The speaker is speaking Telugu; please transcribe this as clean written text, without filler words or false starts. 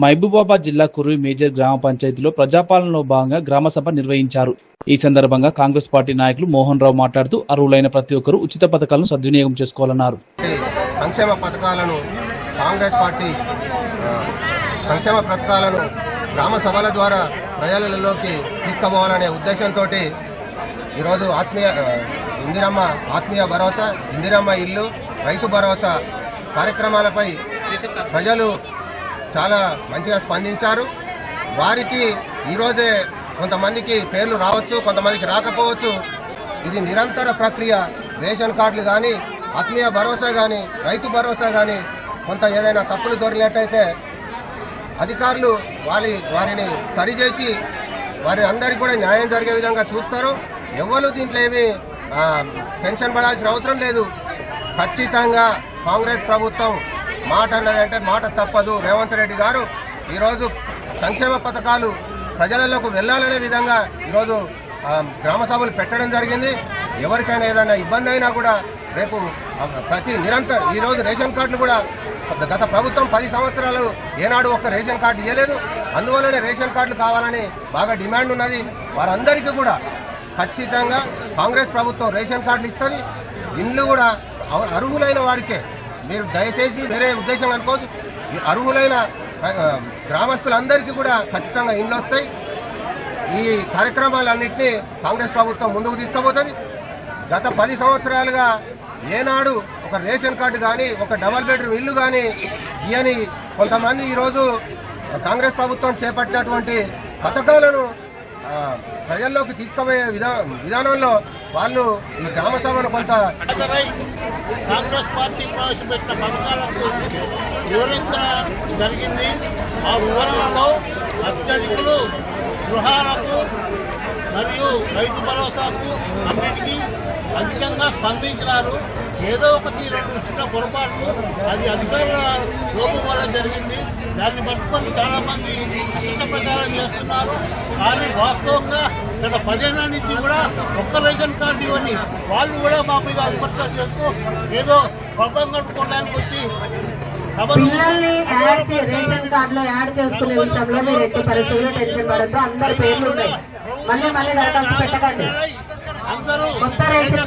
మహబూబాబాద్ జిల్లా కుర్వి మేజర్ గ్రామ పంచాయతీలో ప్రజాపాలనలో భాగంగా గ్రామ సభ నిర్వహించారు. ఈ సందర్భంగా కాంగ్రెస్ పార్టీ నాయకులు మోహన్ రావు మాట్లాడుతూ అర్హులైన ప్రతి ఒక్కరూ ఉచిత పథకాలను సద్వినియోగం చేసుకోవాలన్నారు. సంక్షేమ పథకాలను కాంగ్రెస్ పార్టీ సంక్షేమ పథకాలను గ్రామ సభల ద్వారా ప్రజలలోకి తీసుకుపోవాలనే ఉద్దేశంతో ఈరోజు ఆత్మీయ భరోసా, ఇందిరమ్మ ఇల్లు, రైతు భరోసా కార్యక్రమాలపై ప్రజలు చాలా మంచిగా స్పందించారు. వారికి ఈరోజే కొంతమందికి పేర్లు రావచ్చు, కొంతమందికి రాకపోవచ్చు. ఇది నిరంతర ప్రక్రియ. రేషన్ కార్డులు కానీ, ఆత్మీయ భరోసా కానీ, రైతు భరోసా కానీ కొంత ఏదైనా తప్పులు దొరికినట్టయితే అధికారులు వారిని సరిచేసి వారి అందరికీ కూడా న్యాయం జరిగే విధంగా చూస్తారు. ఎవరు దీంట్లో ఏమీ టెన్షన్ పడాల్సిన అవసరం లేదు. ఖచ్చితంగా కాంగ్రెస్ ప్రభుత్వం మాట అన్నదంటే మాట తప్పదు. రేవంత్ రెడ్డి గారు ఈరోజు సంక్షేమ పథకాలు ప్రజలలోకి వెళ్ళాలనే విధంగా ఈరోజు గ్రామ సభలు పెట్టడం జరిగింది. ఎవరికైనా ఏదైనా ఇబ్బంది అయినా కూడా రేపు నిరంతరం ఈరోజు రేషన్ కార్డులు కూడా గత ప్రభుత్వం 10 సంవత్సరాలు ఏనాడు ఒక్క రేషన్ కార్డు ఇవ్వలేదు. అందువల్లనే రేషన్ కార్డులు కావాలని బాగా డిమాండ్ ఉన్నది. వారందరికీ కూడా ఖచ్చితంగా కాంగ్రెస్ ప్రభుత్వం రేషన్ కార్డులు ఇస్తుంది. ఇండ్లు కూడా అర్హులైన వారికే. మీరు దయచేసి వేరే ఉద్దేశం అనుకోదు. అర్హులైన గ్రామస్తులందరికీ కూడా ఖచ్చితంగా ఇండ్లు వస్తాయి. ఈ కార్యక్రమాలన్నింటినీ కాంగ్రెస్ ప్రభుత్వం ముందుకు తీసుకుపోతుంది. గత 10 సంవత్సరాలుగా ఏనాడు ఒక రేషన్ కార్డు కానీ, ఒక డబల్ బెడ్రూమ్ ఇల్లు కానీ ఇవని కొంతమంది ఈరోజు కాంగ్రెస్ ప్రభుత్వం చేపట్టినటువంటి పథకాలను ప్రజల్లోకి తీసుకుపోయే విధానంలో వాళ్ళు ఈ గ్రామ సభను కొంత కాంగ్రెస్ పార్టీ ప్రవేశపెట్టిన పథకాలకు వివరించడం జరిగింది. ఆ వివరణలో అత్యధికులు గృహాలకు మరియు రైతు భరోసాకు అన్నిటికీ అధికంగా స్పందించినారు. ఏదో ఒకటి 2 చిన్న పొరపాట్లు అది అధికారుల లోపం వల్ల జరిగింది. దాన్ని పట్టుకొని చాలామంది అసత్య ప్రచారం చేస్తున్నారు. కానీ వాస్తవంగా గత 10 ఏళ్ల నుంచి కూడా ఒక్క రేషన్ కార్డు ఇవ్వని వాళ్ళు కూడా మా మీద విమర్శలు చేస్తూ ఏదో పబ్బం కట్టుకోవడానికి వచ్చి పిల్లల్ని రేషన్ కార్డులో యాడ్ చేసుకునే విషయంలో మీరు ఎట్టి పరిస్థితుల్లో టెన్షన్ పడద్దు. అందరి పేర్లు ఉన్నాయి. మళ్ళీ దరఖాస్తు పెట్టకండి. అందరూ కొత్త రేషన్